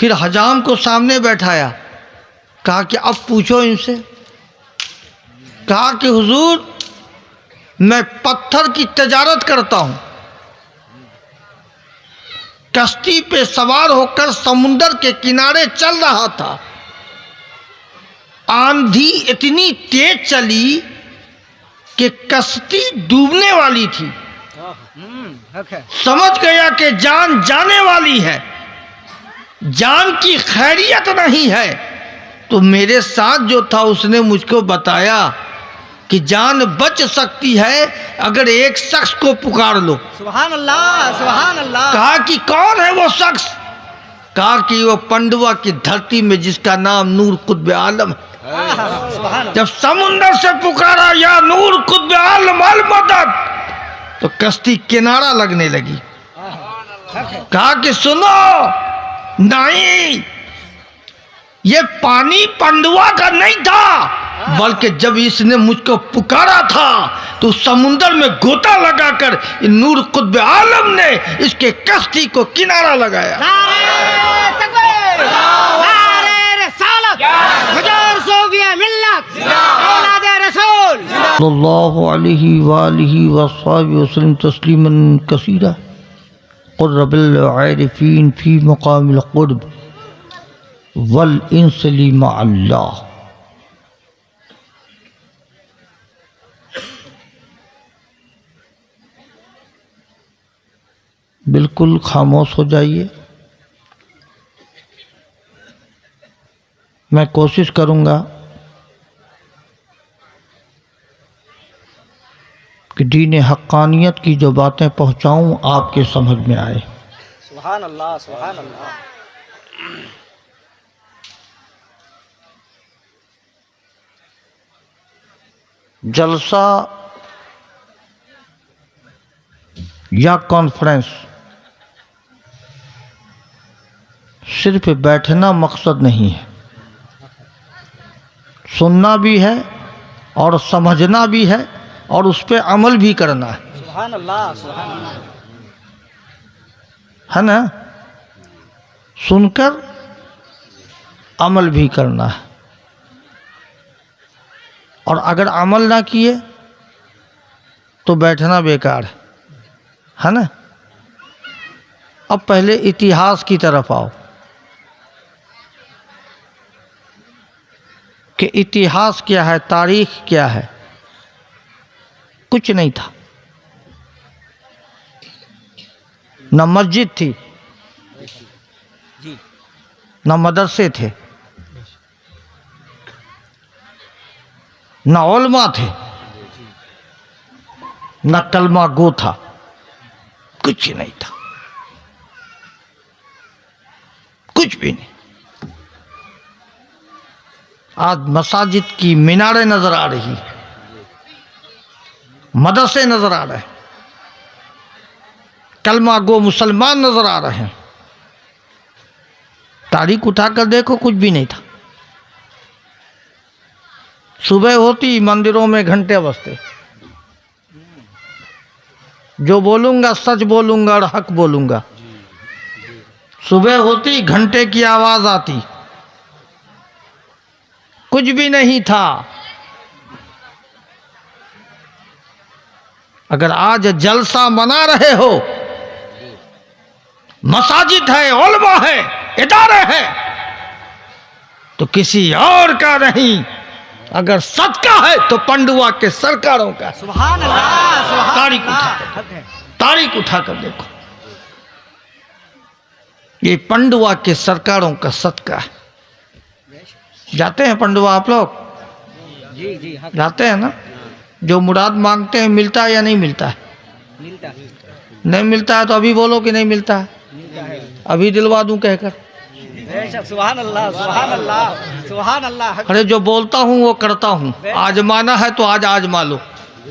फिर हजाम को सामने बैठाया, कहा कि अब पूछो इनसे। कहा कि हुजूर मैं पत्थर की तजारत करता हूं, कश्ती पे सवार होकर समुंदर के किनारे चल रहा था, आंधी इतनी तेज चली कि कश्ती डूबने वाली थी। समझ गया कि जान जाने वाली है, जान की खैरियत नहीं है। तो मेरे साथ जो था उसने मुझको बताया कि जान बच सकती है अगर एक शख्स को पुकार लो। सुभान अल्लाह, सुभान अल्लाह। कहा कि कौन है वो शख्स? कहा कि वो पंडवा की धरती में जिसका नाम नूर कुतुब आलम है। जब समुंदर से पुकारा या नूर कुतुब आलम अल मदद, तो कश्ती किनारा लगने लगी। कहा कि सुनो, नहीं, ये पानी पंडवा का नहीं था, बल्कि जब इसने मुझको पुकारा था तो समुंदर में गोता लगाकर नूर कुतुब आलम ने इसके कश्ती को किनारा लगाया। सल्लल्लाहु अलैहि वालिहि वसल्लम तस्लीमन कसीरा क़ुर्रबिल आरिफीन फी मक़ामिल क़ुर्ब वल इंसली मअल्लाह। बिल्कुल खामोश हो जाइए। मैं कोशिश करूंगा कि दीन हक्कानियत की जो बातें पहुंचाऊं आपके समझ में आए। सुभान अल्लाह, सुभान अल्लाह। जलसा या कॉन्फ्रेंस सिर्फ बैठना मकसद नहीं है, सुनना भी है और समझना भी है और उस पर अमल भी करना है। सुभान अल्लाह, सुभान अल्लाह। है ना? सुनकर अमल भी करना है, और अगर अमल ना किए तो बैठना बेकार है ना? अब पहले इतिहास की तरफ आओ कि इतिहास क्या है, तारीख क्या है। कुछ नहीं था, न मस्जिद थी, न मदरसे थे, न उलमा थे, न कलमा गो था, कुछ नहीं था, कुछ भी नहीं। आज मसाजिद की मीनारें नजर आ रही, मदरसे नजर आ रहे, कलमा गो मुसलमान नजर आ रहे हैं। तारीख उठाकर देखो, कुछ भी नहीं था। सुबह होती मंदिरों में घंटे बजते, जो बोलूंगा सच बोलूंगा और हक बोलूंगा। सुबह होती घंटे की आवाज आती, कुछ भी नहीं था। अगर आज जलसा मना रहे हो, मसाजिद है, उलमा है, इदारे हैं, तो किसी और का नहीं, अगर सदका है तो पंडुआ के सरकारों का। सुभान अल्लाह, सुभान तारीख अल्लाह। तारीख उठाकर देखो, ये पंडुआ के सरकारों का सदका है। जाते हैं पंडुआ आप लोग? जी जी, हक जाते हैं ना? जो मुराद मांगते हैं मिलता है या नहीं मिलता है? मिलता है, नहीं मिलता है तो अभी बोलो कि नहीं मिलता है, मिलता है। अभी दिलवा दूं कहकर। बेशक, सुभान अल्लाह, सुभान अल्लाह, सुभान अल्लाह। अरे जो बोलता हूँ वो करता हूँ, आजमाना है तो आज आजमा लो।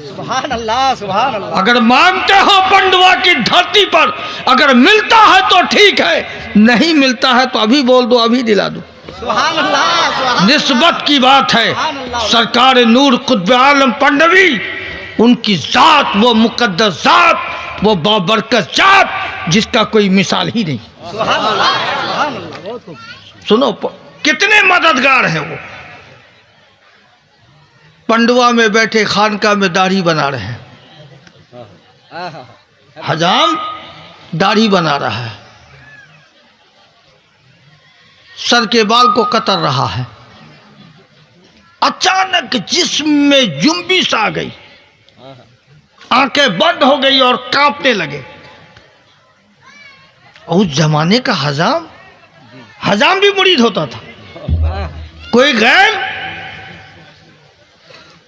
सुभान अल्लाह, सुभान अल्लाह। अगर मांगते हो पंडवा की धरती पर, अगर मिलता है तो ठीक है, नहीं मिलता है तो अभी बोल दो, अभी दिला दो। सुभान अल्लाह, सुभान निस्बत की बात है। सरकार नूर कुतुब आलम पंडवी, उनकी जात, वो मुकद्दस जात, वो बाबरकत जात, जिसका कोई मिसाल ही नहीं। सुभान अल्लाह, सुभान अल्लाह। बहुत खूब। सुनो कितने मददगार हैं वो। पंडवा में बैठे खानका में दाढ़ी बना रहे हैं, आहा, हजाम दाढ़ी बना रहा है, सर के बाल को कतर रहा है। अचानक जिस्म में जुम्बिश आ गई, आंखें बंद हो गई और कांपने लगे। उस जमाने का हजाम, हजाम भी मुरीद होता था। आहा, कोई गैर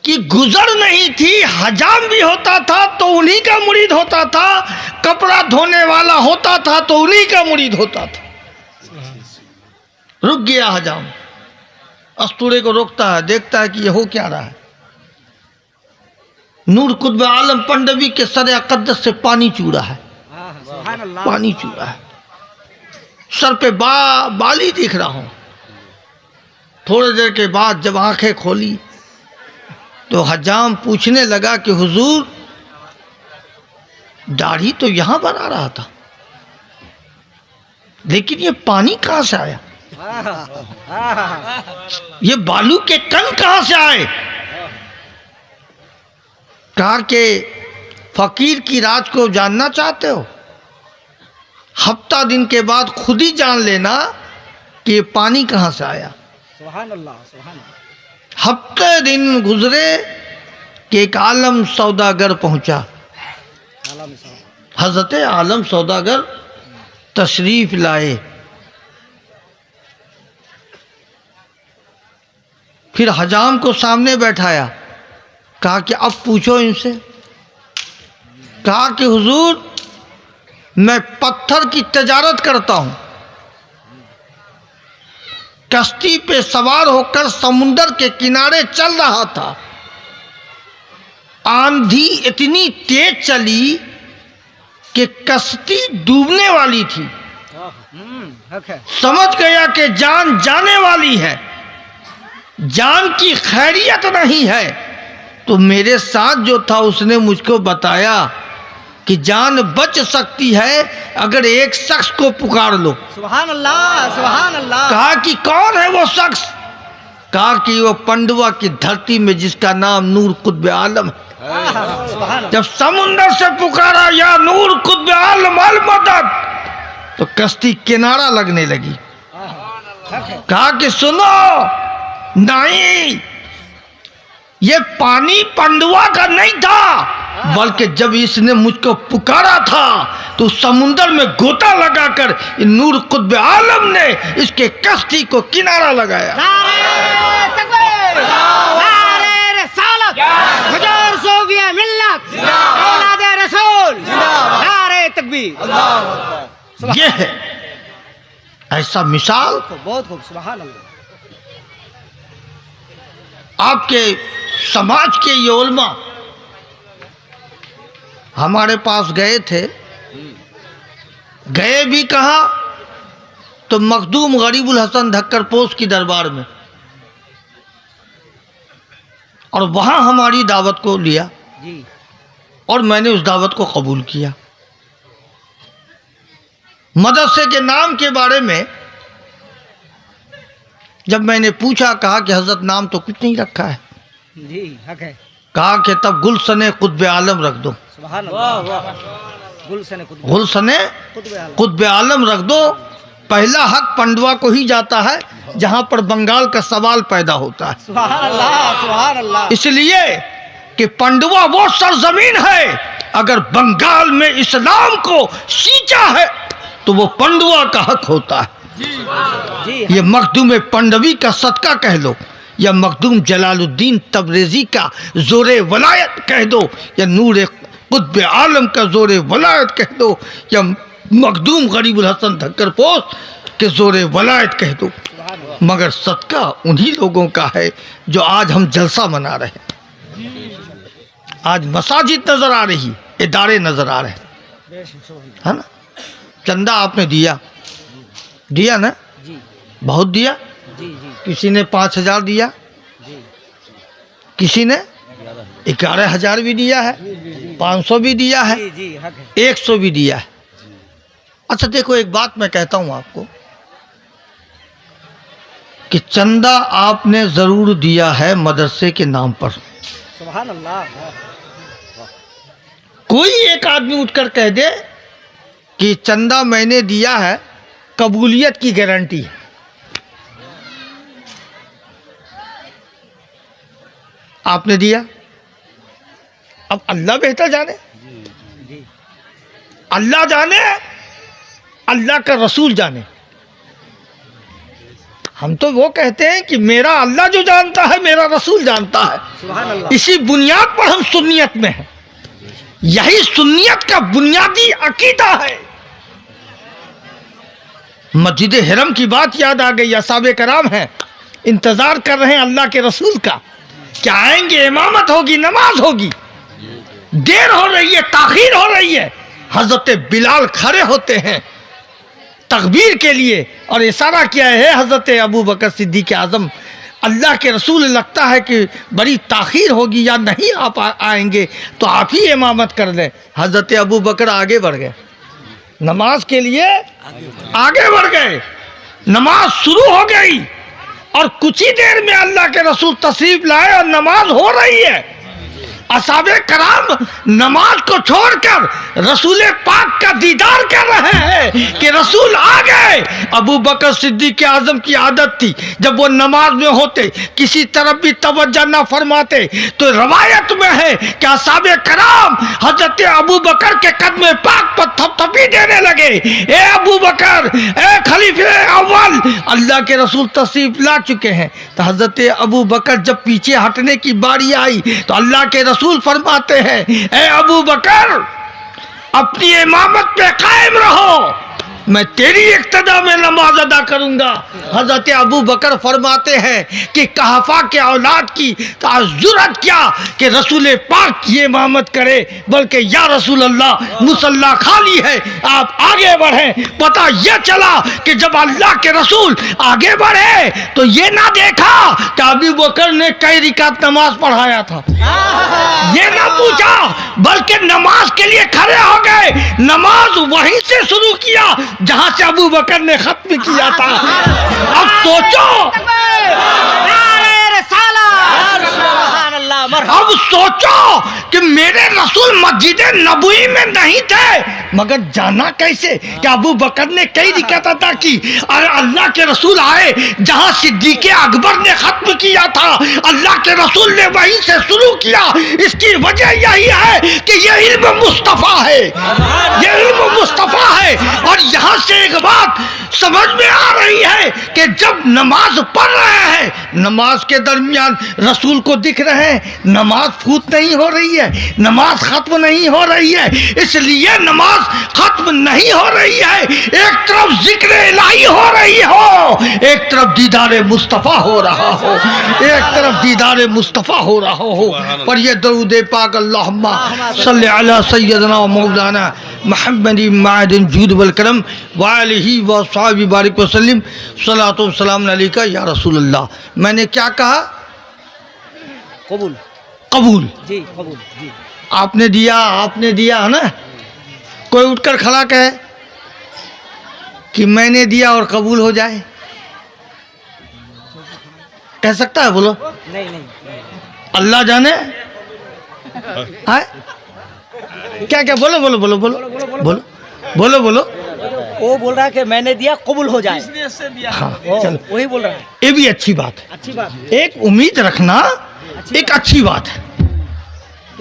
की गुजर नहीं थी, हजाम भी होता था तो उन्हीं का मुरीद होता था, कपड़ा धोने वाला होता था तो उन्हीं का मुरीद होता था। रुक गया हजाम, अस्तूरे को रोकता है, देखता है कि ये हो क्या रहा है। नूर कुतुब आलम पंडवी के सर अक़दस से पानी चू रहा है, आहा, सुभान अल्लाह। पानी चू रहा है। सर पे बाली दिख रहा हूं। थोड़ी देर के बाद जब आंखें खोली तो हजाम पूछने लगा कि हुजूर, दाढ़ी तो यहां बना रहा था, लेकिन ये पानी कहां से आया, आहा, आहा, ये बालू के कण कहां से आए। कहा कि फकीर की राज को जानना चाहते हो, हफ्ता दिन के बाद खुद ही जान लेना कि ये पानी कहां से आया। सुभान अल्लाह, सुभान अल्लाह। हफ्ते दिन गुजरे कि एक आलम सौदागर पहुंचा। आला मिसाल। हजरत आलम सौदागर तशरीफ लाए। फिर हजाम को सामने बैठाया, कहा कि अब पूछो इनसे। कहा कि हुजूर, मैं पत्थर की तजारत करता हूं, कश्ती पे सवार होकर समुंदर के किनारे चल रहा था, आंधी इतनी तेज चली कि कश्ती डूबने वाली थी। हक है। समझ गया कि जान जाने वाली है, जान की खैरियत नहीं है। तो मेरे साथ जो था उसने मुझको बताया कि जान बच सकती है अगर एक शख्स को पुकार लो। सुभान अल्लाह, सुभान अल्लाह। कहा कि कौन है वो शख्स। कहा कि वो पंडवा की धरती में जिसका नाम नूर कुतुब आलम है। आहा, सुभान अल्लाह। जब समुंदर से पुकारा या नूर कुतुब आलम अल मदद, तो कश्ती किनारा लगने लगी। आहा, हक है। कहा कि सुनो, नहीं, ये पानी पंडवा का नहीं था, बल्कि जब इसने मुझको पुकारा था तो समुंदर में गोता लगाकर नूर कुतुब आलम ने इसके कश्ती को किनारा लगाया। नारे तकबीर, नारे रिसालत, हुजूर सूफिया मिल्लत, औलादे रसूल, नारे तकबीर। ये है ऐसा मिसाल। बहुत खूब, सुभान अल्लाह। आपके समाज के ये उलमा हमारे पास गए थे, गए भी कहा तो मखदूम गरीबुल हसन धक्कर पोस्ट की दरबार में, और वहां हमारी दावत को लिया जी। और मैंने उस दावत को कबूल किया। मदरसे के नाम के बारे में जब मैंने पूछा, कहा कि हजरत नाम तो कुछ नहीं रखा है। जी, हक है। कहा कि तब गुलशने कुतुब आलम रख दो। सुभान अल्लाह। गुलशन कुतुब, गुलशने कुतुब आलम। कुतुब आलम रख दो। पहला हक पंडवा को ही जाता है जहां पर बंगाल का सवाल पैदा होता है। सुभान अल्लाह, सुभान अल्लाह। इसलिए कि पंडवा वो सरजमीन है, अगर बंगाल में इस्लाम को सींचा है तो वो पंडवा का हक होता है। जी, ये मखदूम पंडवी का सदका कह लो, या मखदूम जलालुद्दीन तबरेजी का जोरे वलायत कह दो, या नूर कुतुब आलम का जोरे वलायत कह दो, या मखदूम गरीबुल हसन धक्कर पोस्ट के जोरे वलायत कह दो, सुभान अल्लाह। मगर सदका उन्हीं लोगों का है जो आज हम जलसा मना रहे हैं। आज मसाजिद नजर आ रही, इदारे नजर आ रहे हैं, है ना। चंदा आपने दिया, दिया ना, जी, बहुत दिया। जी, जी, किसी ने 5,000 दिया, जी, किसी ने 11,000 भी दिया है, 500 भी दिया है, जी, जी, हक है। 100 भी दिया है। अच्छा देखो, एक बात मैं कहता हूं आपको, कि चंदा आपने ज़रूर दिया है मदरसे के नाम पर। सुभान अल्लाह। कोई एक आदमी उठकर कह दे कि चंदा मैंने दिया है, कबूलियत की गारंटी है। आपने दिया, अब अल्लाह बेहतर जाने, अल्लाह जाने, अल्लाह का रसूल जाने। हम तो वो कहते हैं कि मेरा अल्लाह जो जानता है मेरा रसूल जानता है। सुभान अल्लाह। इसी बुनियाद पर हम सुन्नियत में हैं। यही सुन्नियत का बुनियादी अकीदा है। मस्जिद हरम की बात याद आ गई। असहाबे कराम हैं, इंतजार कर रहे हैं अल्लाह के रसूल का, क्या आएंगे, इमामत होगी, नमाज होगी। देर हो रही है, ताखीर हो रही है। हजरत बिलाल खड़े होते हैं तकबीर के लिए और इशारा किया है हजरत अबू बकर सिद्दीक आजम, अल्लाह के रसूल लगता है कि बड़ी ताखीर होगी या नहीं आप आएंगे तो आप ही इमामत कर दें। हजरत अबू बकर आगे बढ़ गए, नमाज के लिए आगे बढ़ गए। नमाज शुरू हो गई और कुछ ही देर में अल्लाह के रसूल तशरीफ लाए और नमाज हो रही है। असहाबे कराम नमाज को छोड़कर रसूल पाक का दीदार कर रहे हैं कि रसूल आ गए। अबू बकर सिद्दीक आजम की आदत थी जब वो नमाज में होते किसी तरफ भी तवज्जो न फरमाते तो रवायत में है कि असहाबे कराम हजरत अबू बकर के कदम पाक पर थपथपी देने लगे। ए अबू बकर, ए खलीफे अव्वल, अल्लाह के रसूल तशरीफ ला चुके हैं। तो हजरत अबू बकर जब पीछे हटने की बारी आई तो अल्लाह के रसूल फरमाते हैं, ए अबू बकर, अपनी इमामत पे कायम रहो, मैं तेरी इक्तदा में नमाज अदा करूंगा। हजरत अबू बकर फरमाते हैं कि कहफा के औलाद की जुर्रत क्या कि रसूल पाक की इमामत करे, बल्कि या रसूल अल्लाह मुसल्ला खाली है, आप आगे बढ़ें। पता यह चला कि जब अल्लाह के रसूल आगे बढ़े तो ये ना देखा कि अबू बकर ने कई रिकात नमाज पढ़ाया था, ये ना पूछा, बल्कि नमाज के लिए खड़े हो गए। नमाज वहीं से शुरू किया जहां से अबू बकर ने खत्म किया था। अब सोचो, अब सोचो कि मेरे रसूल मस्जिद नबवी में नहीं थे मगर जाना कैसे कि अबू बकर ने कई रिकात अदा की और अल्लाह के रसूल आए जहां सिद्दीक अकबर ने खत्म किया था, अल्लाह के रसूल ने वहीं से शुरू किया। इसकी वजह यही है कि ये इल्म मुस्तफ़ा है, ये इल्म मुस्तफ़ा है। और यहाँ से एक बात समझ में आ रही है कि जब नमाज पढ़ रहे हैं, नमाज के दरमियान रसूल को दिख रहे हैं, नमाज फूट नहीं हो रही है, नमाज खत्म नहीं हो रही है, इसलिए नमाज खत्म नहीं हो रही है। एक तरफ जिक्र इलाही हो रही हो, एक तरफ दीदार मुस्तफ़ा हो रहा हो, एक तरफ दीदार मुस्तफ़ा हो रहा हो। पर ये दरूद पाक अल्लाहुम्मा सल्ली अला सय्यदना व मौलाना मुहम्मद मादिन जूद वल करम व आलिहि व सहाबी बारिक वसल्लम सलातो सलाम अलैका या रसूल अल्लाह। मैंने क्या कहा? कबूल। कबूल जी, कबूल जी। आपने दिया है ना। कोई उठकर खड़ा कहे कि मैंने दिया और कबूल हो जाए, कह सकता है? बोलो। नहीं नहीं, अल्लाह जाने है? क्या क्या? बोलो बोलो बोलो बोलो बोलो बोलो बोलो। वो बोल रहा है कि मैंने दिया कबूल हो जाए। हाँ वो, चलो, वही बोल रहा है। ये भी अच्छी बात है। अच्छी बात एक उम्मीद रखना एक अच्छी बात है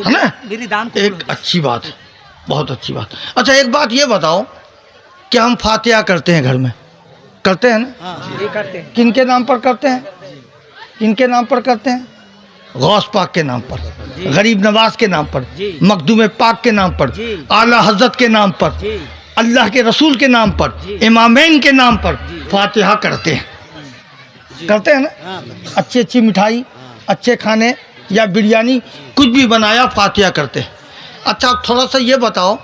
ना, मेरी दान एक अच्छी बात है, बहुत अच्छी बात। अच्छा एक बात ये बताओ कि हम फातिहा करते हैं घर में, करते हैं ना? हाँ, ये करते हैं। किनके नाम पर करते हैं? किनके नाम पर करते हैं? गौस पाक के नाम पर, गरीब नवाज के नाम पर, मखदूम पाक के नाम पर, आला हजरत के नाम पर, अल्लाह के रसूल के नाम पर, इमामैन के नाम पर फातिहा करते हैं, करते हैं ना। अच्छी अच्छी मिठाई, अच्छे खाने या बिरयानी कुछ भी बनाया फातिहा करते हैं। अच्छा थोड़ा सा ये बताओ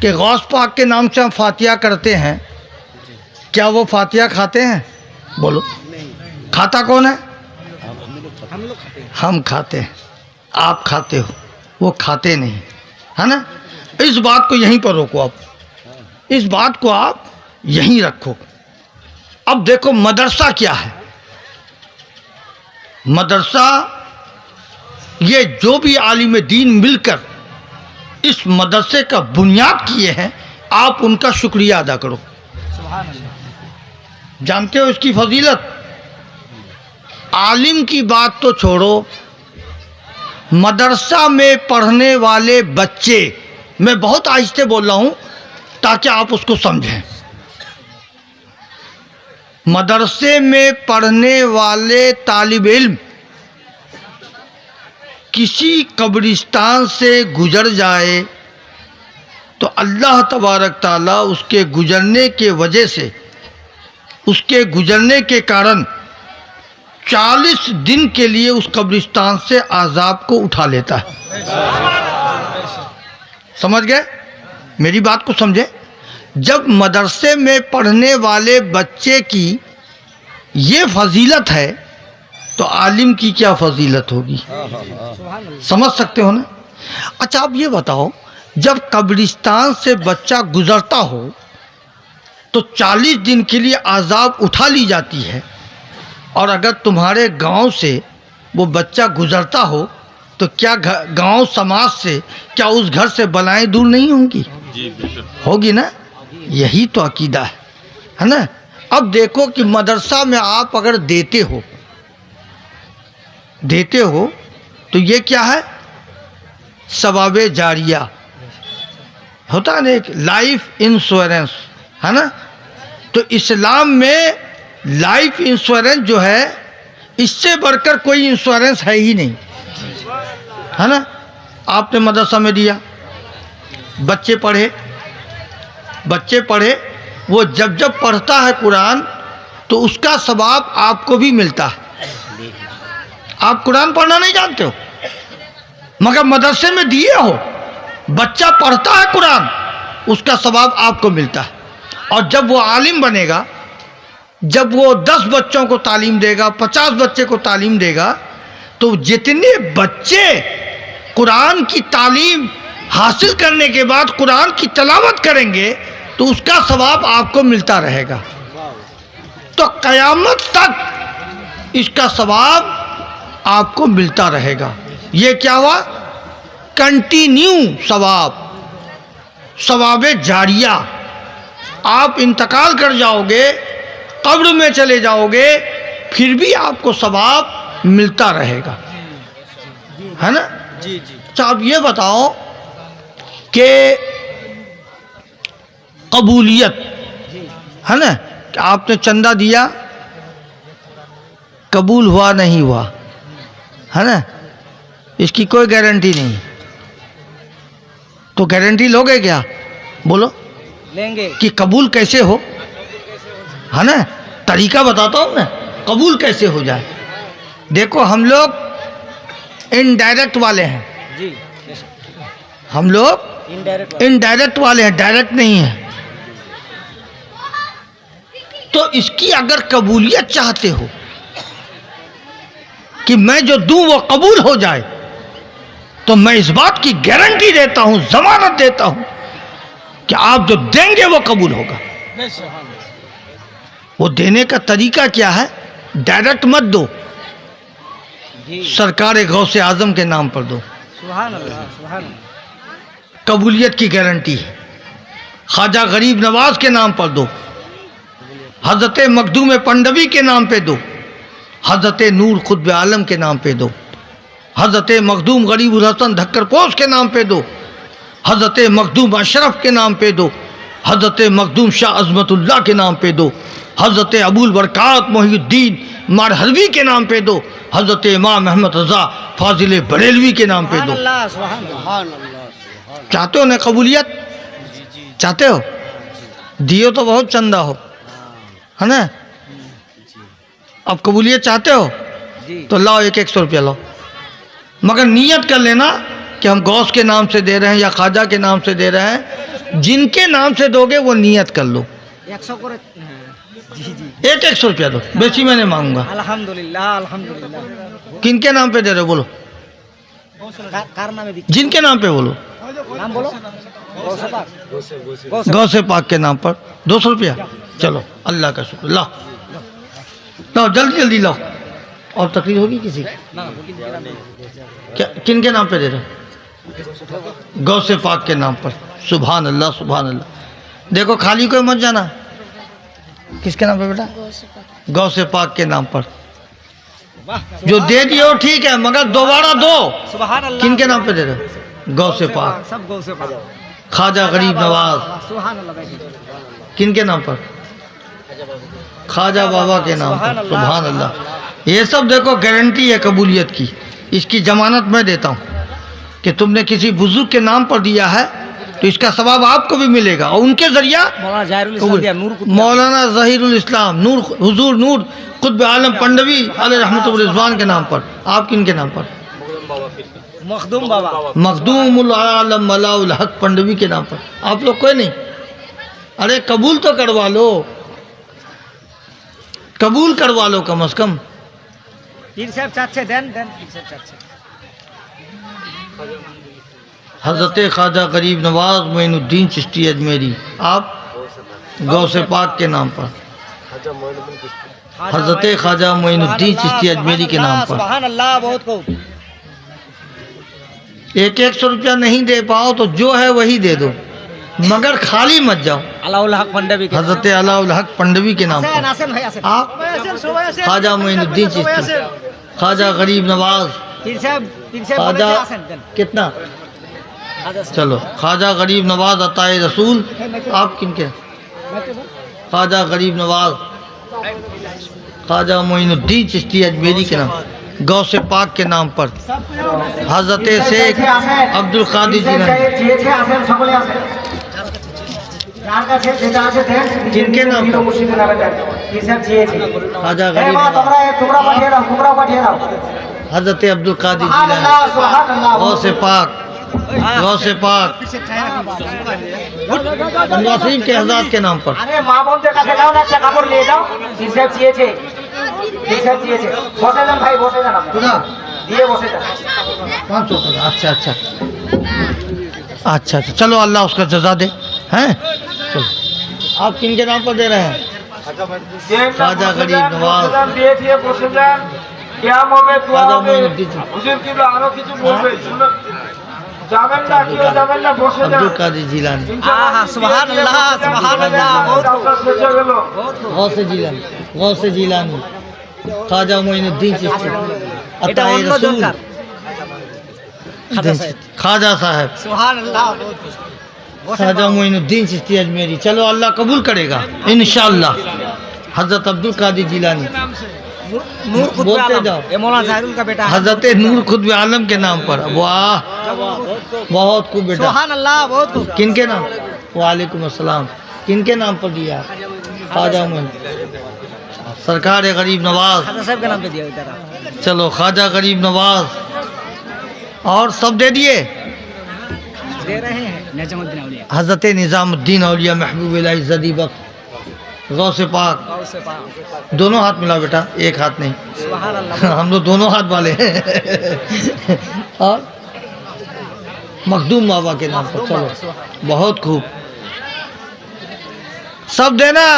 कि गौस पाक के नाम से हम फातिहा करते हैं, क्या वो फातिहा खाते हैं? बोलो, खाता कौन है? हम लोग खाते हैं। हम खाते हैं, आप खाते हो, वो खाते नहीं, है ना। इस बात को यहीं पर रोको, आप इस बात को आप यहीं रखो। अब देखो मदरसा क्या है, मदरसा, ये जो भी आलिम दीन मिलकर इस मदरसे का बुनियाद किए हैं, आप उनका शुक्रिया अदा करो। सुभान अल्लाह। जानते हो इसकी फजीलत? आलिम की बात तो छोड़ो, मदरसा में पढ़ने वाले बच्चे, मैं बहुत आहिस्ते बोल रहा हूँ ताकि आप उसको समझें। मदरसे में पढ़ने वाले तालिब इल्म किसी कब्रिस्तान से गुजर जाए तो अल्लाह तबारक ताला उसके गुजरने के वजह से, उसके गुजरने के कारण 40 दिन के लिए उस कब्रिस्तान से आज़ाब को उठा लेता है। समझ गए? मेरी बात को समझे। जब मदरसे में पढ़ने वाले बच्चे की ये फजीलत है तो आलिम की क्या फजीलत होगी? समझ सकते हो ना? अच्छा, आप ये बताओ, जब कब्रिस्तान से बच्चा गुजरता हो तो 40 दिन के लिए आज़ाब उठा ली जाती है, और अगर तुम्हारे गांव से वो बच्चा गुजरता हो तो क्या गांव समाज से, क्या उस घर से बलाएं दूर नहीं होंगी? होगी ना? यही तो अकीदा है ना? अब देखो कि मदरसा में आप अगर देते हो तो ये क्या है? सवाबे जारिया होता है ना, एक लाइफ इंश्योरेंस, है ना? तो इस्लाम में लाइफ इंश्योरेंस जो है, इससे बढ़कर कोई इंश्योरेंस है ही नहीं, है ना? आपने मदरसा में दिया, बच्चे पढ़े, वो जब जब पढ़ता है कुरान तो उसका सवाब आपको भी मिलता है। आप कुरान पढ़ना नहीं जानते हो, मगर मदरसे में दिए हो, बच्चा पढ़ता है कुरान, उसका सवाब आपको मिलता है। और जब वो आलिम बनेगा, जब वो 10 बच्चों को तालीम देगा, 50 बच्चे को तालीम देगा, तो जितने बच्चे कुरान की तालीम हासिल करने के बाद कुरान की तलावत करेंगे तो उसका सवाब आपको मिलता रहेगा। तो क़यामत तक इसका सवाब आपको मिलता रहेगा। ये क्या हुआ? कंटिन्यू सवाबे जारिया। आप इंतकाल कर जाओगे, कब्र में चले जाओगे, फिर भी आपको सवाब मिलता रहेगा, है ना? जी जी। अच्छा, आप ये बताओ कि कबूलियत, है ना, कि आपने चंदा दिया, कबूल हुआ नहीं हुआ, है ना, इसकी कोई गारंटी नहीं। तो गारंटी लोगे क्या? बोलो, लेंगे। कि कबूल कैसे हो, है ना? तरीका बताता हूँ मैं, कबूल कैसे हो जाए। देखो, हम लोग इनडायरेक्ट वाले हैं, जी। हम लोग इनडायरेक्ट वाले हैं, डायरेक्ट नहीं है। तो इसकी अगर कबूलियत चाहते हो कि मैं जो दूं वो कबूल हो जाए, तो मैं इस बात की गारंटी देता हूं, जमानत देता हूं कि आप जो देंगे वो कबूल होगा। वो देने का तरीका क्या है? डायरेक्ट मत दो, सरकार गौसे आजम के नाम पर दो, सुभान अल्लाह, सुभान अल्लाह। कबूलियत की गारंटी है। ख्वाजा गरीब नवाज के नाम पर दो, हजरत मखदूम पंडवी के नाम पे दो, हजरत नूर खुतब आलम के नाम पे दो, हजरत मखदूम गरीब उल हसन धक्कर पोश के नाम पे दो, हजरत मखदूम अशरफ के नाम पे दो, हजरत मखदूम शाह अजमतुल्लाह के नाम पे दो, हजरत अबुल बरकात मोहिउद्दीन मारहरवी के नाम पे दो, हजरत इमाम अहमद रज़ा फाजिल बरेलवी के नाम पे दो। सुभान अल्लाह। चाहते हो ना कबूलियत? चाहते हो? दियो तो बहुत चंदा हो, है ना? अब कबूलियत चाहते हो तो लाओ, 100 रुपया लाओ, मगर नियत कर लेना कि हम गौस के नाम से दे रहे हैं या ख्वाजा के नाम से दे रहे हैं। जिनके नाम से दोगे वो नियत कर लो। 100 को जी जी। 100 रुपया दो, बेची मैं नहीं मांगूंगा। अल्हम्दुलिल्लाह, अल्हम्दुलिल्लाह। किनके नाम पे दे रहे हो? बोलो, कारनामे में जिनके नाम पे बोलो, नाम बोलो। गौसे पाक के नाम पर 200 रुपया। चलो, अल्लाह का शुक्र, लाओ लाओ, जल्दी जल्दी लाओ। और तकलीफ होगी किसी की? ना क्या किन के नाम पे दे रहे हो? गौसे पाक के नाम पर। सुभान अल्लाह सुभान अल्लाह। देखो खाली कोई मत जाना। किसके नाम पे बेटा? गौसे पाक के नाम पर। वाह जो दे दिए हो ठीक है, मगर दोबारा दो। सुभान अल्लाह। किन के नाम पे दे रहे हो? गौसे पाक। सब गौ से पाक। ख्वाजा गरीब नवाज। सुभान अल्लाह भाई। किन के नाम पर? ख्वाजा बाबा के नाम पर। सुभान अल्लाह। ये सब देखो गारंटी है कबूलियत की। इसकी जमानत मैं देता हूँ कि तुमने किसी बुजुर्ग के नाम पर दिया है तो इसका सवाब आपको भी मिलेगा, और उनके जरिया मौलाना जाहिरुल इस्लाम दिया, नूर कुतुब। मौलाना जहीरुल इस्लाम नूर हुजूर नूर कुतुब आलम पंडवी अलैहि रहमतुल रिजवान के नाम पर। आप किन के नाम पर? मखदूम बाबा। मखदूमुल आलम मलाउल हक पंडवी के नाम पर। आप लोग कोई नहीं? अरे कबूल तो करवा लो, कबूल करवा लो कम से कम। पीर साहब चाचे देन देन पीर साहब चाचे। हज़रत ख्वाजा गरीब नवाज मोइनुद्दीन चिश्ती अजमेरी। आप? गौसे पाक के नाम पर। हज़रत ख्वाजा मोइनुद्दीन चिश्ती अजमेरी के नाम पर। सुभान अल्लाह। बहुत खूब। 100 रुपया नहीं दे पाओ तो जो है वही दे दो, मगर खाली मत जाओ। अलाउल हक पंडवी के हज़रत अलाउल हक पंडवी के नाम पर। आसन भाई आसन। आप? ख्वाजा मोइनुद्दीन चिश्ती, ख्वाजा गरीब नवाज, पीर साहब ख्वाजा आसन देन। कितना? चलो ख्वाजा गरीब नवाज अताए रसूल। आप किनके? ख्वाजा गरीब नवाज, ख्वाजा मोइनुद्दीन चिश्ती अजमेरी के नाम, गौसे पाक के नाम पर। हज़रत शेख अब्दुल कादिर जिलानी। किनके नाम पर? ख्वाजा गरीब हज़रत अब्दुल कादिर जिलानी, गौसे पाक, गौसे पाक नसीब के हज़रत के नाम पर। আরে মা বোনদের কাছে যাও না, একটা কাপড় নিয়ে যাও। হিসাব চেয়েছে, হিসাব চেয়েছে। বসে যান ভাই, বসে যান আপনি। सुना দিয়ে বসে যান। 500 का। अच्छा अच्छा अच्छा अच्छा। चलो अल्लाह उसका जजा दे। हैं चलो। आप किन के नाम पर दे रहे हैं? ख्वाजा गरीब नवाज, দিয়ে দিয়ে বসে যান। কিয়াম হবে, দোয়া ख्वाजा হবে। मोइनुद्दीन হুজুর কিবলা আরো কিছু বলবে, শুনুন। যাবেন না, কেউ যাবেন না, বসে যান। अब्दुल कादिर जिलानी, आहा, सुभान अल्लाह, सुभान अल्लाह। बहुत खूब। আপনার শেষ হয়ে গেল। गौसे जिलानी, गौसे जिलानी, ख्वाजा मोइनुद्दीन चिश्ती এটা अताए অন্য रसूल, দরকার। খাজা সাহেব। ख्वाजा साहब, सुभान अल्लाह। बहुत खूब। বসেন ख्वाजा বাবা। मोइनुद्दीन चिश्ती अजमेरी। चलो अल्लाह कबूल करेगा इंशाअल्लाह। हज़रत अब्दुल कादिर जिलानी, नूर कुतुब बोलते आलम। जाओ। ये मौलाना जाहिरुल का बेटा है। हज़रत नूर खुद आलम के नाम पर। वाह बहुत खूब बेटा। सुभान अल्लाह। बहुत खूब। किन के नाम? वालेकुम अस्सलाम। किन के नाम पर दिया? ख्वाजा मोइन सरकार गरीब नवाज। खाजा साहब के नाम पे दिया इधर आप। चलो ख्वाजा गरीब नवाज और सब दे दिए। दे रहे हैं निजामुद्दीन औलिया। हज़रत निज़ामुद्दीन औलिया महबूब इलाही ज़दी बख्श, गौसे पाक। गौ से पाक। दोनों हाथ मिला बेटा, एक हाथ नहीं। सुभान अल्लाह। हम लोग दोनों हाथ वाले हैं। और मखदूम बाबा के नाम पर। चलो बहुत खूब, सब देना।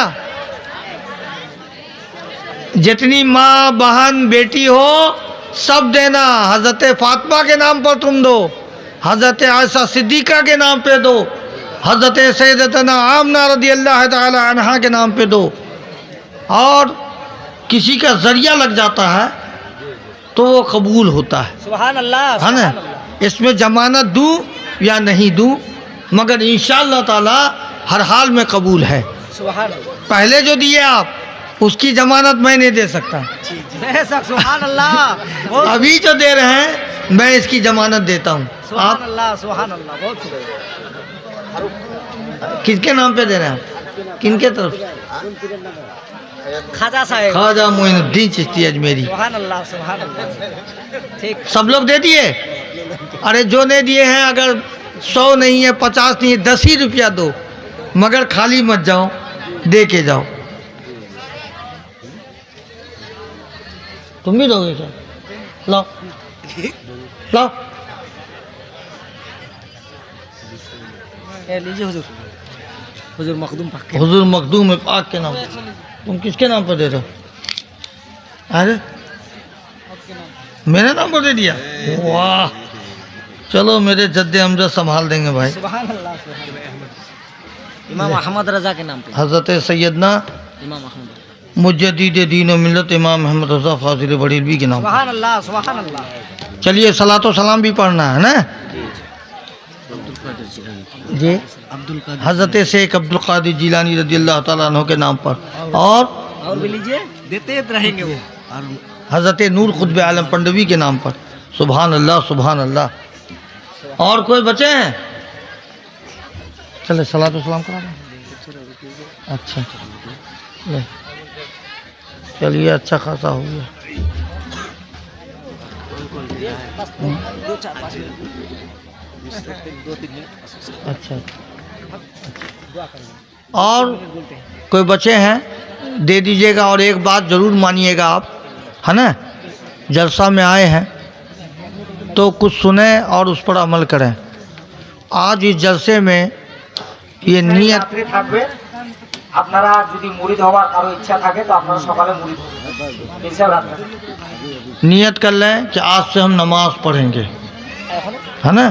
जितनी माँ बहन बेटी हो सब देना। हज़रत फातिमा के नाम पर तुम दो, हज़रत आयशा सिद्दीक़ा के नाम पे दो, हज़रत सैयदतना आमना रज़ियल्लाहु ताला अन्हा के नाम पे दो। और किसी का ज़रिया लग जाता है तो वो कबूल होता है सुभान अल्लाह। ना। सुभान अल्लाह। इसमें जमानत दूँ या नहीं दूँ, मगर इंशाअल्लाह ताला हर हाल में कबूल है। सुभान अल्लाह। पहले जो दिए आप उसकी जमानत मैं नहीं दे सकता। बेशक। सुभान अल्लाह। बहुत अभी जो दे रहे हैं मैं इसकी जमानत देता हूँ। सुभान आप अल्लाह। सुभान अल्लाह। बहुत खूब। किसके नाम पे दे रहे हैं? किनके तरफ? खाजा साहब। ख्वाजा मोइनुद्दीन चिश्ती अजमेरी। सुभान अल्लाह। सुभान अल्लाह। ठीक। सब लोग दे दिए? अरे जो नहीं दिए हैं, अगर 100 नहीं है, 50 नहीं है, 10 ही रुपया दो, मगर खाली मत जाओ, दे के जाओ। तुम भी दोगे क्या? लो लो। ये लीजिए हुजूर। हुजूर मखदूम पाक के। हुजूर मखदूम पाक के नाम। तुम किसके नाम पर दे रहे हो? अरे मेरे नाम पर दे दिया, वाह। चलो मेरे जद्दे अमजद संभाल देंगे भाई। सुभान अल्लाह, सुभान अल्लाह। इमाम अहमद रजा के नाम पे हज़रत सैयदना इमाम अहमद, मुजद्दिद दीन व मिल्लत इमाम अहमद रज़ा फाजिल बरेलवी के नाम सुभान अल्लाह, सुभान अल्लाह। पर। चलिए सलातो सलाम भी पढ़ना है ना जी। हज़रत शेख अब्दुल कादिर जिलानी रज़ी अल्लाह ताला अन्हु के नाम पर, और भी लीजिए, देते रहेंगे वो। हज़रत नूर खुतब आलम पंडवी के नाम पर। सुभान अल्लाह, सुभान अल्लाह। और कोई बचे हैं? चले सलातो सलाम करा दें। अच्छा ले। चलिए अच्छा खासा हो गया। अच्छा, और कोई बचे हैं दे दीजिएगा। और एक बात ज़रूर मानिएगा आप, है ना, जलसा में आए हैं तो कुछ सुने और उस पर अमल करें। आज इस जलसे में ये नियत রাত্রে থাকবে, আপনারা যদি মুরিদ হওয়ার কারো ইচ্ছা থাকে তো আপনারা সকালে মুরিদ হবেন ইনশাআল্লাহ। রাত্রে नियत कर लें कि आज से हम नमाज पढ़ेंगे, है ना।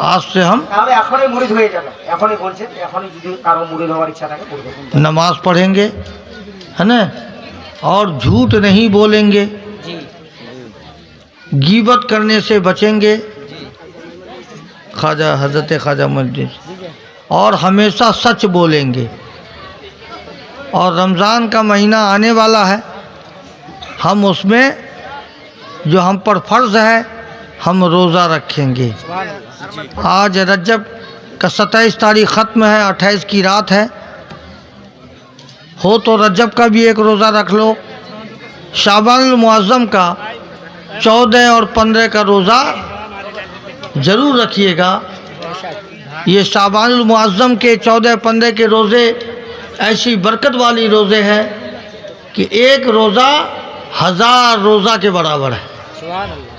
आज से हम তাহলে এখনই মুরিদ হয়ে যাবেন, এখনই বলছেন, এখনই যদি কারো মুরিদ হওয়ার ইচ্ছা থাকে পড়বেন। नमाज पढ़ेंगे, है ना, और झूठ नहीं बोलेंगे, जी गीबत करने से बचेंगे, ख्वाजा हज़रत ख्वाजा मस्जिद, और हमेशा सच बोलेंगे। और रमज़ान का महीना आने वाला है, हम उसमें जो हम पर फ़र्ज़ है हम रोज़ा रखेंगे। सुभान अल्लाह। आज रजब का 27 तारीख ख़त्म है, 28 की रात है। हो तो रजब का भी एक रोज़ा रख लो। शाबानुल मुअज़्ज़म का 14 और 15 का रोज़ा ज़रूर रखिएगा। ये शाबानुल मुअज़्ज़म के 14-15 के रोज़े ऐसी बरकत वाली रोज़े हैं कि एक रोज़ा 1000 रोज़ा के बराबर है। सुभान अल्लाह।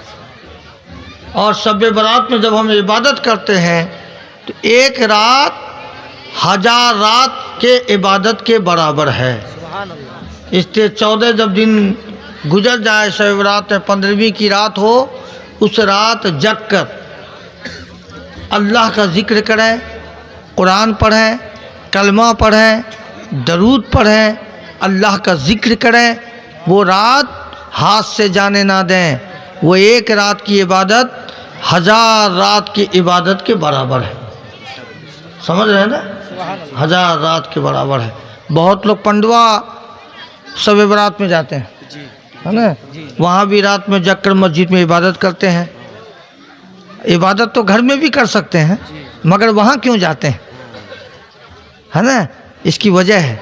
और शब बरात में जब हम इबादत करते हैं तो एक रात 1000 रात के इबादत के बराबर है। सुभान अल्लाह। इसलिए 14 जब दिन गुजर जाए शब बरात में 15वीं की रात हो, उस रात जग कर अल्लाह का ज़िक्र करें, कुरान पढ़ें, कलमा पढ़ें, दरूद पढ़ें, अल्लाह का ज़िक्र करें। वो रात हाथ से जाने ना दें। वो एक रात की इबादत 1000 रात की इबादत के बराबर है। समझ रहे हैं ना, 1000 रात के बराबर है। बहुत लोग पंडवा शब बरात में जाते हैं, है ना, वहाँ भी रात में जग कर मस्जिद में इबादत करते हैं। इबादत तो घर में भी कर सकते हैं, मगर वहाँ क्यों जाते हैं, है ना। इसकी वजह है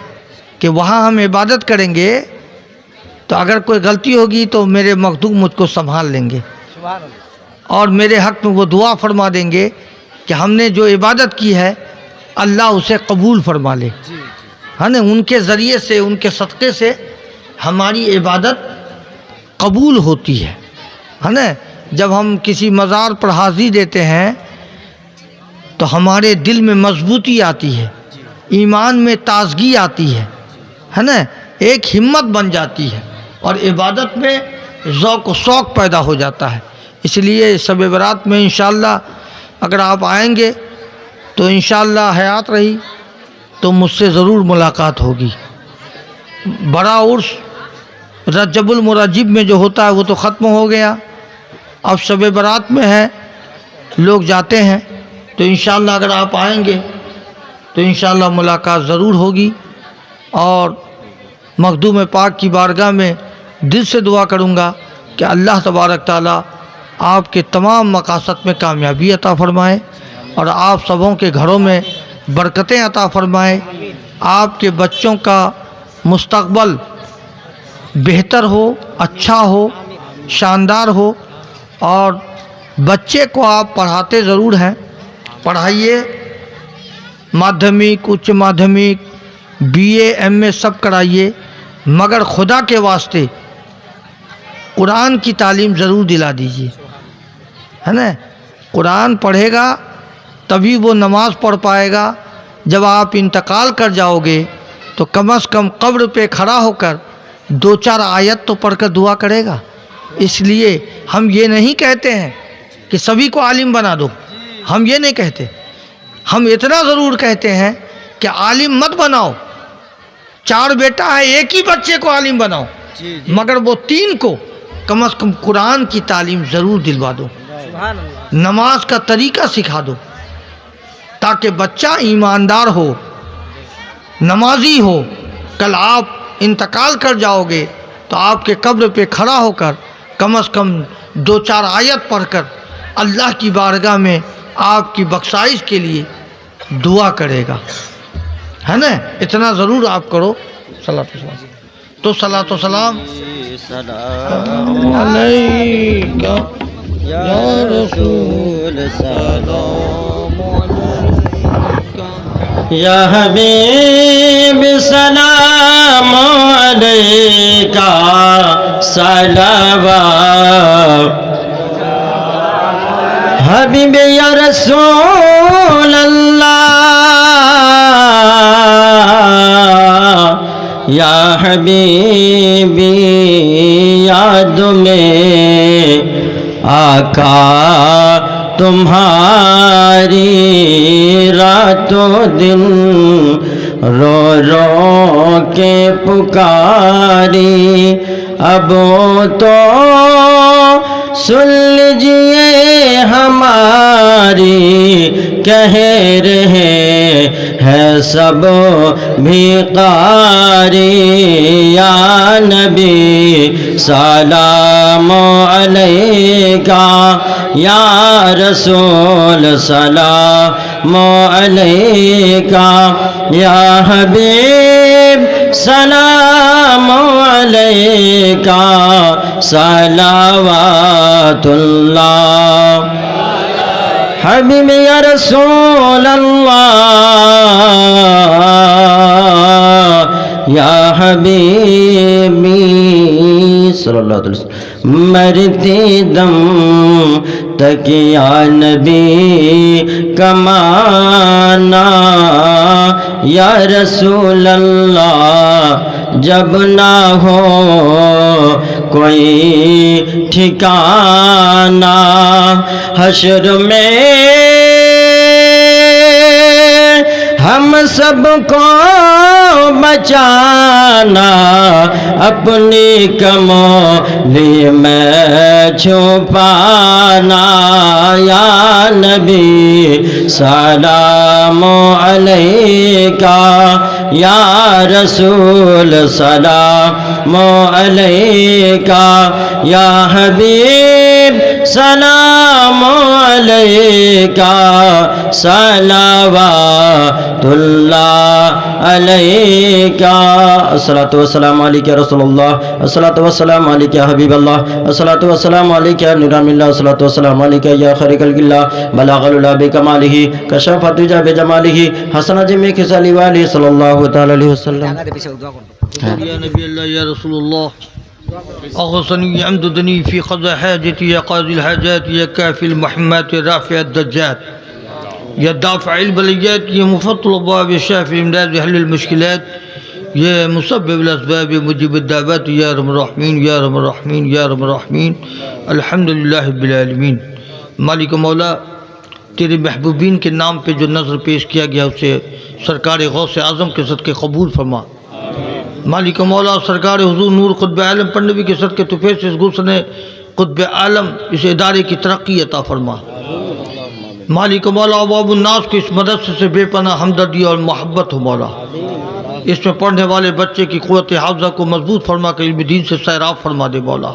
कि वहाँ हम इबादत करेंगे तो अगर कोई गलती होगी तो मेरे मखदूम मुझको संभाल लेंगे, सुभान अल्लाह। और मेरे हक़ में वो दुआ फरमा देंगे कि हमने जो इबादत की है अल्लाह उसे कबूल फरमा ले, है ना। उनके ज़रिए से, उनके सदक़े से हमारी इबादत कबूल होती है ना। जब हम किसी मज़ार पर हाज़िरी देते हैं तो हमारे दिल में मजबूती आती है, ईमान में ताज़गी आती है ना, एक हिम्मत बन जाती है और इबादत में ज़ौक़ शौक़ पैदा हो जाता है। इसलिए शब बरात में इंशाअल्लाह अगर आप आएंगे तो इंशाअल्लाह हयात रही तो मुझसे ज़रूर मुलाकात होगी। बड़ा उर्स रजबुल मुरज्जिब में जो होता है वो तो ख़त्म हो गया, अब शब बरात में है, लोग जाते हैं। तो इंशाअल्लाह अगर आप आएंगे तो इंशाअल्लाह मुलाकात ज़रूर होगी। और मखदूम पाक की बारगाह में दिल से दुआ करूँगा कि अल्लाह तबारक ताला आपके तमाम मकासद में कामयाबी अता फ़रमाए और आप सबों के घरों में बरकतें अता फ़रमाए। आपके बच्चों का मुस्तक़बल बेहतर हो, अच्छा हो, शानदार हो। और बच्चे को आप पढ़ाते ज़रूर हैं, पढ़ाइए, माध्यमिक, उच्च माध्यमिक, BA MA सब कराइए, मगर खुदा के वास्ते कुरान की तालीम ज़रूर दिला दीजिए, है ना। कुरान पढ़ेगा तभी वो नमाज़ पढ़ पाएगा। जब आप इंतकाल कर जाओगे तो कम से कम कब्र पे खड़ा होकर 2-4 आयत तो पढ़कर दुआ करेगा, इसलिए हम ये नहीं कहते हैं कि सभी को आलिम बना दो, हम ये नहीं कहते। हम इतना ज़रूर कहते हैं कि आलिम मत बनाओ, 4 बेटा है एक ही बच्चे को आलिम बनाओ, मगर वो 3 को कम से कम कुरान की तालीम ज़रूर दिलवा दो, सुभान अल्लाह, नमाज का तरीका सिखा दो, ताकि बच्चा ईमानदार हो, नमाजी हो। कल आप इंतकाल कर जाओगे तो आपके कब्र पे खड़ा होकर कम से कम 2-4 आयत पढ़कर अल्लाह की बारगाह में आपकी बख्शाइश के लिए दुआ करेगा, है ना। इतना ज़रूर आप करो। सलात व सलाम, तो सलात व सलाम अलैका या रसूल, सलाम अलैका या हबीब सलाम अलैका सलावत हबीब या रसूल अल्लाह या हबीबी याद में आका तुम्हारी रातों दिन रो रो के पुकारी। अब तो सुन लीजिए हमारी कह रहे हैं सब भिखारी। या नबी सलाम अलैका या रसूल सलाम अलैका या हबीब सलाम अलैका सलावतुल्लाह हबीब या रसूल अल्लाह या हबीबी सल्लल्लाहु अलैहि वसल्लम। मरते दम तक या नबी कमाना या रसूल अल्लाह जब ना हो कोई ठिकाना। हश्र में हम सबको बचाना अपनी कमोली में छुपाना। या नबी सलाम अलैका या रसूल सलाम अलैका या हबीब सलाम अलैका सलावतुल्लाह अलैका। अस्सलातु वस्सलामु अलैका रसूलुल्लाह, अस्सलातु वस्सलामु अलैका हबीबल्लाह, अस्सलातु वस्सलामु अलैका नूरानिल्लाह, अस्सलातु वस्सलामु अलैका या खैर खल्किल्लाह बलगल उला बिकमालिही कशफत दुजा बिजमालिही हसन जमी खिसाली वाली सल्लल्लाहु तआला अलैहि वसल्लम। জায়গাতে বেশি দোয়া করুন। या नबी अल्लाह या रसूल अल्लाह अगसनी अमदनी फ़ी क़ज़ा हाजती या क़ाज़िल हाजात या काफ़िल महम्मत राफ़िअत दज्जात या दाफ़िअल बलियात या मुफ़त्तिल अब्वाब शाफ़िल इमदाद हल्लुल मुश्किलात या मुसब्बिबुल असबाब मुजीबुद दावत या अरहमर राहिमीन या अरहमर राहिमीन या अरहमर राहिमीन अल्हम्दुलिल्लाहि रब्बिल आलमीन। मालिक मौला तेरे महबूबीन के नाम पे जो नज़र पेश किया गया उसे सरकार गौस आज़म के सदक़े कबूल फरमा। मालिक मौला सरकार हुज़ूर नूर क़ुत्ब आलम पन्नवी के सदक़े तुफ़े से गुस्ने क़ुत्ब आलम इस इदारे की तरक्की अता फरमा। मालिक मौला अवाबुन्नास को इस मदरसे से बेपनाह हमदर्दी और मोहब्बत हो मौला। इसमें पढ़ने वाले बच्चे की क़ुव्वत हाफ़ज़ा को मजबूत फरमा कर इल्म दीन से सैराब फरमा दे मौला।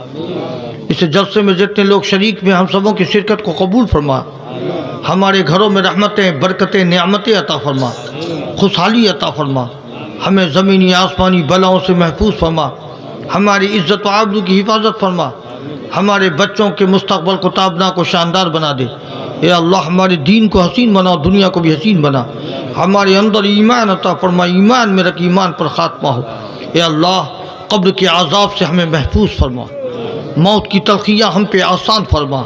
इस जलसे में जितने लोग शरीक में हम सबों की शिरकत को कबूल फरमा। हमारे घरों में रहमतें बरकतें नियामतें अता फरमा, खुशहाली अता फरमा। हमें ज़मीनी आसमानी बलाओं से महफूज फरमा। हमारी इज़्ज़त व आबरू की हिफाजत फरमा। हमारे बच्चों के मुस्तक़बल को ताबना को शानदार बना दे। ए अल्लाह हमारे दीन को हसीन बना, दुनिया को भी हसीन बना। हमारे अंदर ईमान अता फरमा, ईमान में रख, ईमान पर ख़ात्मा हो। ए अल्लाह क़ब्र के आज़ाब से हमें महफूज फरमा। मौत की तलखियाँ हम पे आसान फरमा।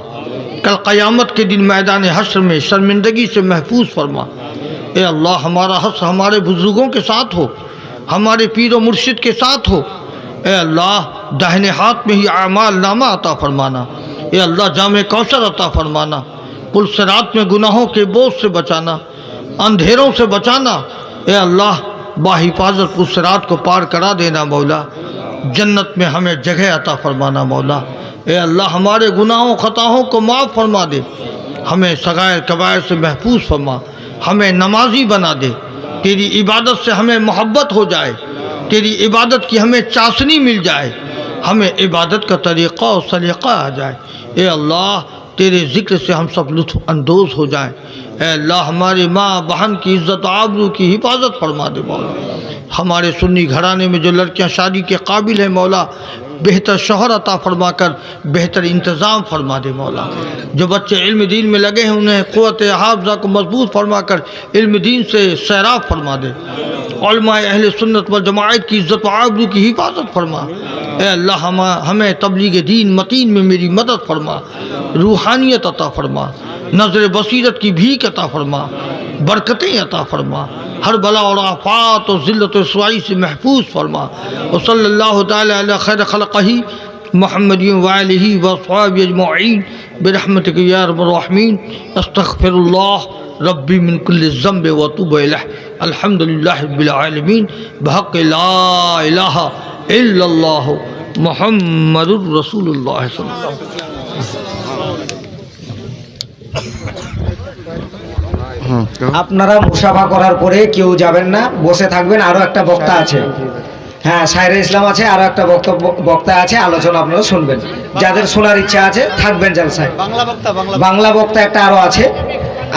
कल क़यामत के दिन मैदान हश्र में शर्मिंदगी से महफूज फरमा। ए अल्लाह हमारा हश्र हमारे बुज़ुर्गों के साथ हो, हमारे पीर व मुर्शिद के साथ हो। ए अल्लाह दाहिने हाथ में ही आमाल नामा अता फरमाना। ए अल्लाह जामे कौसर अता फरमाना। पुल सिरात में गुनाहों के बोझ से बचाना, अंधेरों से बचाना। ए अल्लाह बाहिफाजत पुल सिरात को पार करा देना मौला। जन्नत में हमें जगह अता फरमाना मौला। ए अल्लाह हमारे गुनाहों खताओं को माफ़ फरमा दे, हमें सगायर कबायर से महफूज फरमा, हमें नमाजी बना दे। तेरी इबादत से हमें मोहब्बत हो जाए, तेरी इबादत की हमें चाशनी मिल जाए, हमें इबादत का तरीक़ा और सलीक़ा आ जाए। ए अल्लाह तेरे ज़िक्र से हम सब लुत्फ़ अंदोज़ हो जाएं। ए अल्लाह हमारी माँ बहन की इज़्ज़त आबरू की हिफाजत फरमा दे मौला। हमारे सुन्नी घराने में जो लड़कियां शादी के काबिल हैं मौला, बेहतर शौहर अता फरमा कर बेहतर इंतज़ाम फरमा दे मौला। जो बच्चे इल्म दीन में लगे हैं उन्हें क़ुव्वत हाफ़िज़ा को मजबूत फरमा कर इल्म दीन से सैराब फरमा दे। उलमाए अहले सुन्नत व जमाअत की इज़्ज़त व आबरू की हिफाजत फरमा। ए अल्लाह हमें तबलीग दीन मतीन में मेरी मदद फरमा, रूहानियत अता फरमा, नज़र बसीरत की भीख अता फरमा, बरकतें अता फरमा, हर बला और आफात और ज़िल्लत और रुसवाई से महफूज फरमा। और सल्लल्लाहु तआला अला खैर खल्क़िही मुहम्मदिन व आलिही व अस्हाबिही अजमईन बिरहमतिका या अरहमर राहिमीन। अस्तग़फिरुल्लाह रब्बी मिन कुल्लि ज़ंब व अतूबु इलैह। अल्हम्दुलिल्लाहि रब्बिल आलमीन बिहक़्क़ ला इलाहा इल्लल्लाह मुहम्मदुर रसूलुल्लाह सल्लल्लाहु अलैहि वसल्लम। আপনারা মুসাফা করার পরে কেউ যাবেন না, বসে থাকবেন। আরো একটা বক্তা আছে, হ্যাঁ সাইরে ইসলাম আছে, আরো একটা বক্তা আছে, আলোচনা আপনারা শুনবেন। যাদের শোনার ইচ্ছা আছে থাকবেন জালসায়। বাংলা বক্তা একটা আরো আছে,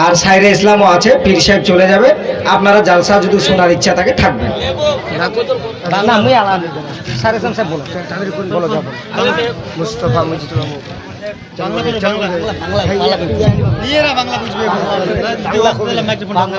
আর সাইরে ইসলামও আছে। পীর সাহেব চলে যাবে, আপনারা জালসা যদি শোনার ইচ্ছা থাকে থাকবেন। না আমি আলাদা সাইরে ইসলাম সাহেব বলো, তাড়াতাড়ি করে বলো যাবো। মুস্তাফা মজিদুর রহমান চালু করে বাংলা